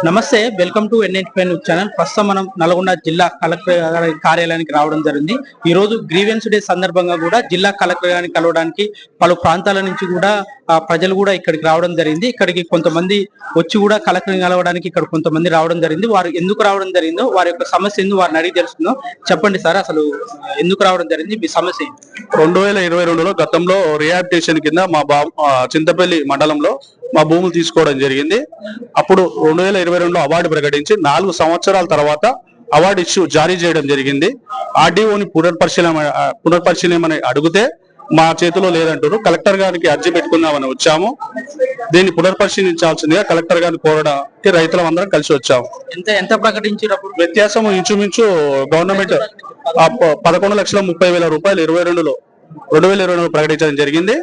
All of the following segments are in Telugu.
నమస్తే, welcome to N95 news channel. ప్రస్తుతం మనం నల్గొండ జిల్లా కలెక్టర్ కార్యాలయానికి రావడం జరిగింది. ఈ రోజు గ్రీవెన్స్ డే సందర్భంగా కూడా జిల్లా కలెక్టర్ గారిని కలవడానికి పలు ప్రాంతాల నుంచి కూడా ప్రజలు కూడా ఇక్కడికి రావడం జరిగింది. ఇక్కడికి కొంతమంది వచ్చి కూడా కలెక్టర్ కలవడానికి ఇక్కడ కొంతమంది రావడం జరిగింది. వారు ఎందుకు రావడం జరిగిందో, వారి యొక్క సమస్య ఎందుకు వారిని అడిగి తెలుస్తుందో చెప్పండి సార్. అసలు ఎందుకు రావడం జరిగింది, మీ సమస్య? 2022లో గతంలో రిహాబిటేషన్ కింద మా చింతపల్లి మండలంలో మా భూములు తీసుకోవడం జరిగింది. అప్పుడు 2022లో అవార్డు ప్రకటించి 4 సంవత్సరాల తర్వాత అవార్డు జారీ చేయడం జరిగింది. ఆర్డీఓని పునర్పరిశీలనమని అడిగితే మా చేతిలో లేదంటారు. కలెక్టర్ గారికి అర్జీ పెట్టుకుందామని వచ్చాము. దీన్ని పునర్పరిశీలించాల్సిందిగా కలెక్టర్ గారిని కోరడానికి రైతులం అందరం కలిసి వచ్చాము. ఎంత ప్రకటించినప్పుడు వ్యత్యాసం ఇంచుమించు గవర్నమెంట్ 11,30,000 రూపాయలు 2022లో ప్రకటించడం జరిగింది.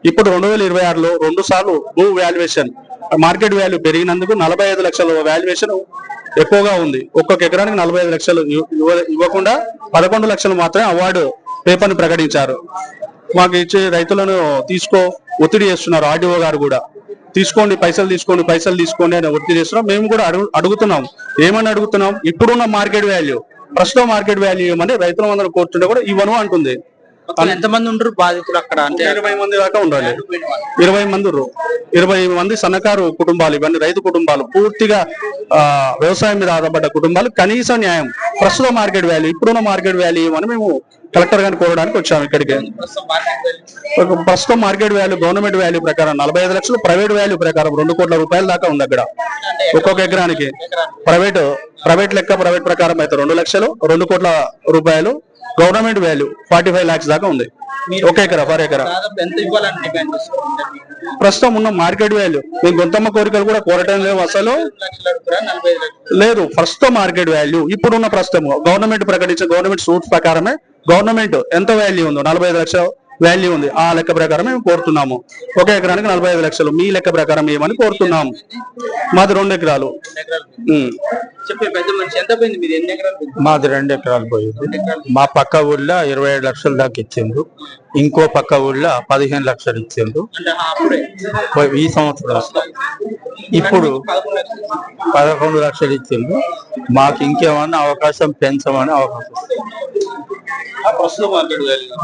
ఇప్పుడు 2026లో 2 సార్లు భూ వాల్యుయేషన్, మార్కెట్ వాల్యూ పెరిగినందుకు 45 లక్షల వాల్యుయేషన్ ఎక్కువగా ఉంది. ఒక్కొక్క ఎకరానికి 45 లక్షలు ఇవ్వకుండా 11 లక్షలు మాత్రమే అవార్డు పేపర్ని ప్రకటించారు. మాకు ఇచ్చే రైతులను ఒత్తిడి చేస్తున్నారు. ఆర్డీఓ గారు కూడా పైసలు తీసుకోండి అని ఒత్తిడి చేస్తున్నాం. మేము కూడా అడుగుతున్నాం. ఏమని అడుగుతున్నాం? ఇప్పుడున్న మార్కెట్ వాల్యూ, ప్రస్తుతం మార్కెట్ వాల్యూ ఇవ్వమని రైతుల అందరూ కోరుతుంటే కూడా ఇవ్వను అంటుంది. ఎంతమంది ఉంటారు బాధితులు అక్కడ? అంటే 20 మంది దాకా ఉండాలి. 20 మంది సన్నకారు కుటుంబాలు, ఇవన్నీ రైతు కుటుంబాలు, పూర్తిగా వ్యవసాయం మీద ఆధారపడ్డ కుటుంబాలు. కనీస న్యాయం, ప్రస్తుత మార్కెట్ వాల్యూ, ఇప్పుడున్న మార్కెట్ వాల్యూ అని మేము కలెక్టర్ గారిని కోరడానికి వచ్చాము ఇక్కడికి. ప్రస్తుతం మార్కెట్ వాల్యూ, గవర్నమెంట్ వాల్యూ ప్రకారం 45 లక్షలు, ప్రైవేట్ వాల్యూ ప్రకారం 2 కోట్ల రూపాయల దాకా ఉంది అక్కడ ఒక్కొక్క ఎకరానికి. ప్రైవేట్ ప్రకారం అయితే 2 లక్షలు, 2 కోట్ల రూపాయలు. గవర్నమెంట్ వాల్యూ 45 lakhs దాకా ఉంది ఒక ఎకరా, పర్ ఎకరా. ప్రస్తుతం ఉన్న మార్కెట్ వాల్యూ, మేము గొంతమ్మ కోరికలు కూడా కోరటం లేవు అసలు లేదు. ప్రస్తుతం మార్కెట్ వాల్యూ, ఇప్పుడున్న ప్రస్తుతం గవర్నమెంట్ ప్రకటించిన గవర్నమెంట్ సూట్స్ ప్రకారమే గవర్నమెంట్ ఎంత వాల్యూ ఉందో 45 లక్షల వాల్యూ ఉంది. ఆ లెక్క ప్రకారం మేము కోరుతున్నాము. ఒక ఎకరానికి 45 లక్షలు మీ లెక్క ప్రకారం ఏమని కోరుతున్నాము. మాది 2 ఎకరాలు. మాది 2 ఎకరాలు పోయింది. మా పక్క ఊళ్ళో 27 లక్షల దాకా ఇచ్చిండ్రు. ఇంకో పక్క ఊళ్ళో 15 లక్షలు ఇచ్చిండ్రు ఈ సంవత్సరం. ఇప్పుడు 11 లక్షలు ఇచ్చిండ్రు. మాకు ఇంకేమన్నా అవకాశం పెంచమని అవకాశం. ప్రస్తుతం మార్కెట్ వాల్యూ